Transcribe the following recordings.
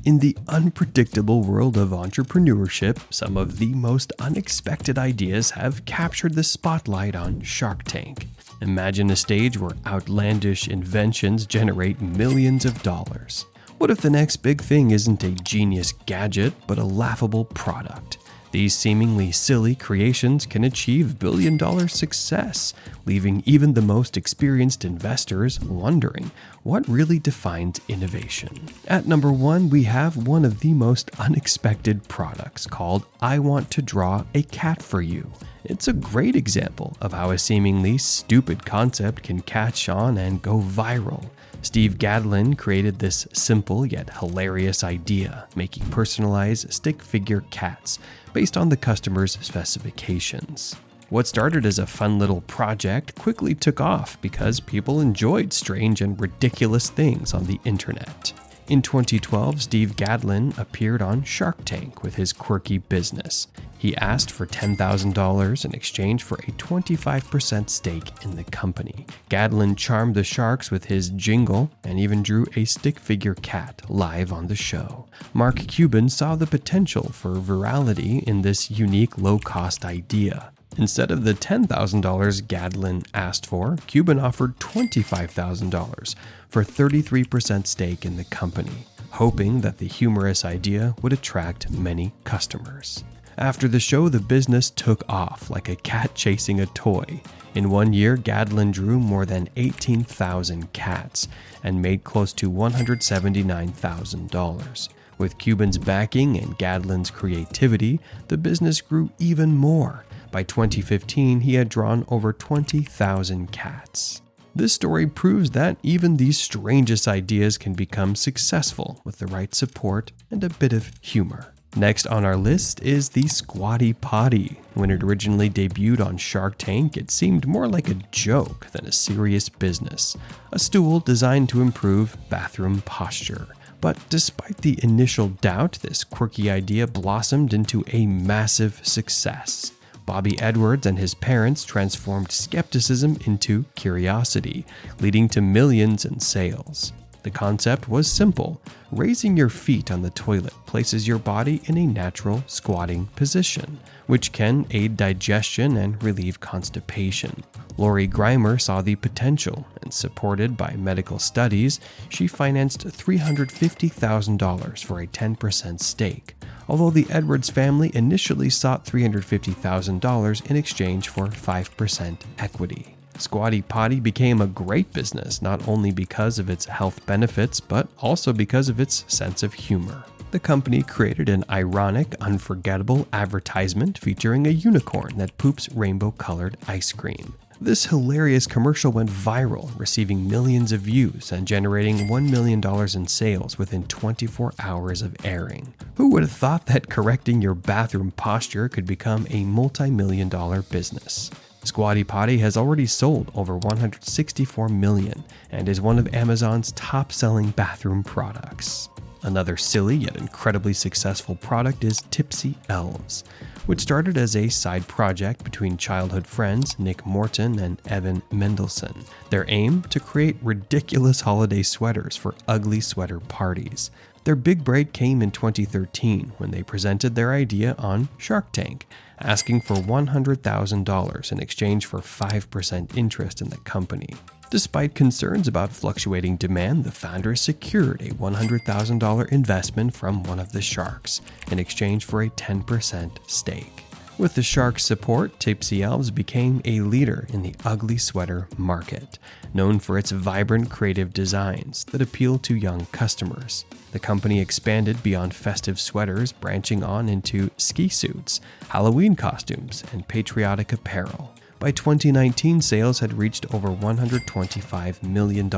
In the unpredictable world of entrepreneurship, some of the most unexpected ideas have captured the spotlight on Shark Tank. Imagine a stage where outlandish inventions generate millions of dollars. What if the next big thing isn't a genius gadget, but a laughable product? These seemingly silly creations can achieve billion-dollar success, leaving even the most experienced investors wondering what really defines innovation. At number 1, we have one of the most unexpected products called I Want to Draw a Cat for You. It's a great example of how a seemingly stupid concept can catch on and go viral. Steve Gadlin created this simple yet hilarious idea, making personalized stick figure cats based on the customer's specifications. What started as a fun little project quickly took off because people enjoyed strange and ridiculous things on the internet. In 2012, Steve Gadlin appeared on Shark Tank with his Quirky business. He asked for $10,000 in exchange for a 25% stake in the company. Gadlin charmed the sharks with his jingle and even drew a stick figure cat live on the show. Mark Cuban saw the potential for virality in this unique low-cost idea. Instead of the $10,000 Gadlin asked for, Cuban offered $25,000 for 33% stake in the company, hoping that the humorous idea would attract many customers. After the show, the business took off like a cat chasing a toy. In 1 year, Gadlin drew more than 18,000 cats and made close to $179,000. With Cuban's backing and Gadlin's creativity, the business grew even more. By 2015, he had drawn over 20,000 cats. This story proves that even the strangest ideas can become successful with the right support and a bit of humor. Next on our list is the Squatty Potty. When it originally debuted on Shark Tank, it seemed more like a joke than a serious business. A stool designed to improve bathroom posture. But despite the initial doubt, this quirky idea blossomed into a massive success. Bobby Edwards and his parents transformed skepticism into curiosity, leading to millions in sales. The concept was simple. Raising your feet on the toilet places your body in a natural squatting position, which can aid digestion and relieve constipation. Lori Grimer saw the potential, and supported by medical studies, she financed $350,000 for a 10% stake, although the Edwards family initially sought $350,000 in exchange for 5% equity. Squatty Potty became a great business not only because of its health benefits, but also because of its sense of humor. The company created an ironic, unforgettable advertisement featuring a unicorn that poops rainbow-colored ice cream. This hilarious commercial went viral, receiving millions of views and generating $1 million in sales within 24 hours of airing. Who would have thought that correcting your bathroom posture could become a multi-million-dollar business? Squatty Potty has already sold over 164 million and is one of Amazon's top-selling bathroom products. Another silly yet incredibly successful product is Tipsy Elves, which started as a side project between childhood friends Nick Morton and Evan Mendelsohn. Their aim? To create ridiculous holiday sweaters for ugly sweater parties. Their big break came in 2013 when they presented their idea on Shark Tank, asking for $100,000 in exchange for 5% interest in the company. Despite concerns about fluctuating demand, the founders secured a $100,000 investment from one of the sharks in exchange for a 10% stake. With the shark's support, Tipsy Elves became a leader in the ugly sweater market, known for its vibrant creative designs that appeal to young customers. The company expanded beyond festive sweaters, branching on into ski suits, Halloween costumes, and patriotic apparel. By 2019, sales had reached over $125 million,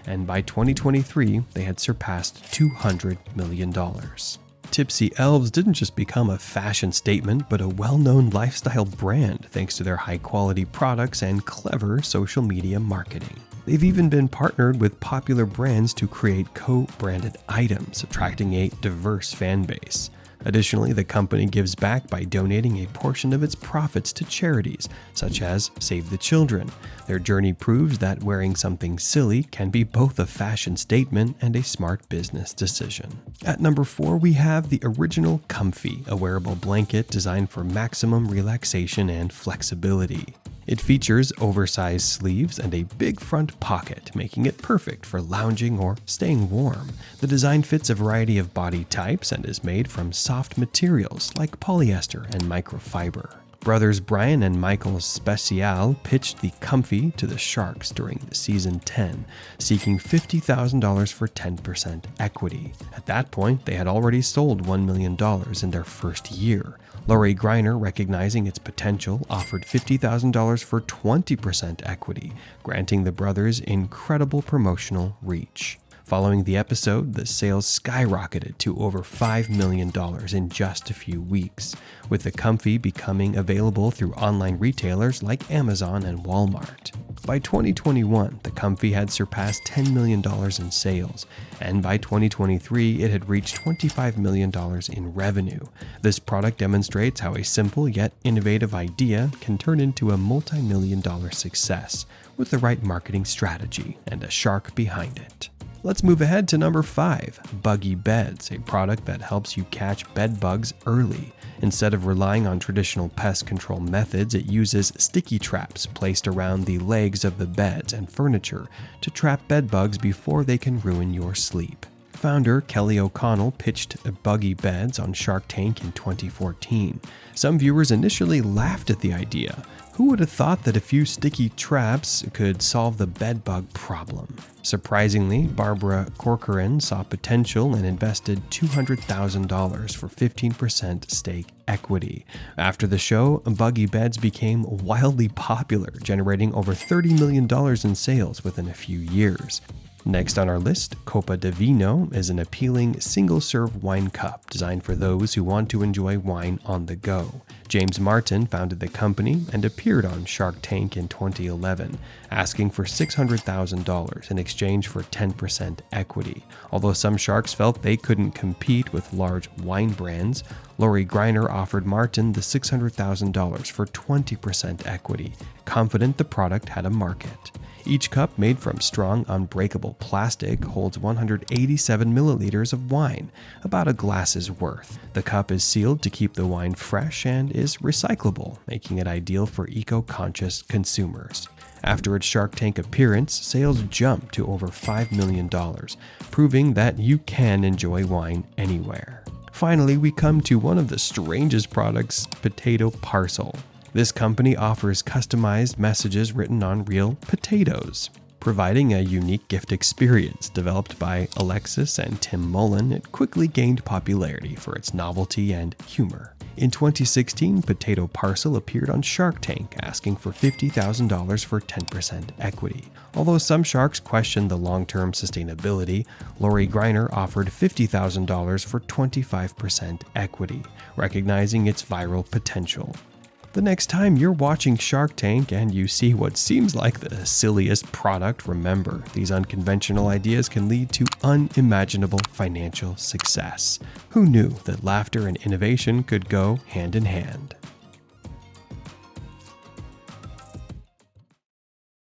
and by 2023, they had surpassed $200 million. Tipsy Elves didn't just become a fashion statement, but a well-known lifestyle brand thanks to their high-quality products and clever social media marketing. They've even been partnered with popular brands to create co-branded items, attracting a diverse fan base. Additionally, the company gives back by donating a portion of its profits to charities, such as Save the Children. Their journey proves that wearing something silly can be both a fashion statement and a smart business decision. At number 4, we have the original Comfy, a wearable blanket designed for maximum relaxation and flexibility. It features oversized sleeves and a big front pocket, making it perfect for lounging or staying warm. The design fits a variety of body types and is made from soft materials like polyester and microfiber. Brothers Brian and Michael Special pitched the Comfy to the Sharks during the season 10, seeking $50,000 for 10% equity. At that point, they had already sold $1 million in their first year. Lori Greiner, recognizing its potential, offered $50,000 for 20% equity, granting the brothers incredible promotional reach. Following the episode, the sales skyrocketed to over $5 million in just a few weeks, with the Comfy becoming available through online retailers like Amazon and Walmart. By 2021, the Comfy had surpassed $10 million in sales, and by 2023, it had reached $25 million in revenue. This product demonstrates how a simple yet innovative idea can turn into a multi-million-dollar success with the right marketing strategy and a shark behind it. Let's move ahead to number 5, Buggy Beds, a product that helps you catch bed bugs early. Instead of relying on traditional pest control methods, it uses sticky traps placed around the legs of the beds and furniture to trap bed bugs before they can ruin your sleep. Founder Kelly O'Connell pitched Buggy Beds on Shark Tank in 2014. Some viewers initially laughed at the idea. Who would have thought that a few sticky traps could solve the bedbug problem? Surprisingly, Barbara Corcoran saw potential and invested $200,000 for 15% stake equity. After the show, Buggy Beds became wildly popular, generating over $30 million in sales within a few years. Next on our list, Copa de Vino is an appealing single-serve wine cup designed for those who want to enjoy wine on the go. James Martin founded the company and appeared on Shark Tank in 2011, asking for $600,000 in exchange for 10% equity. Although some sharks felt they couldn't compete with large wine brands, Lori Greiner offered Martin the $600,000 for 20% equity, confident the product had a market. Each cup, made from strong, unbreakable plastic, holds 187 milliliters of wine, about a glass's worth. The cup is sealed to keep the wine fresh and is recyclable, making it ideal for eco-conscious consumers. After its Shark Tank appearance, sales jumped to over $5 million, proving that you can enjoy wine anywhere. Finally, we come to one of the strangest products, Potato Parcel. This company offers customized messages written on real potatoes. Providing a unique gift experience developed by Alexis and Tim Mullen, it quickly gained popularity for its novelty and humor. In 2016, Potato Parcel appeared on Shark Tank, asking for $50,000 for 10% equity. Although some sharks questioned the long-term sustainability, Lori Greiner offered $50,000 for 25% equity, recognizing its viral potential. The next time you're watching Shark Tank and you see what seems like the silliest product, remember, these unconventional ideas can lead to unimaginable financial success. Who knew that laughter and innovation could go hand in hand?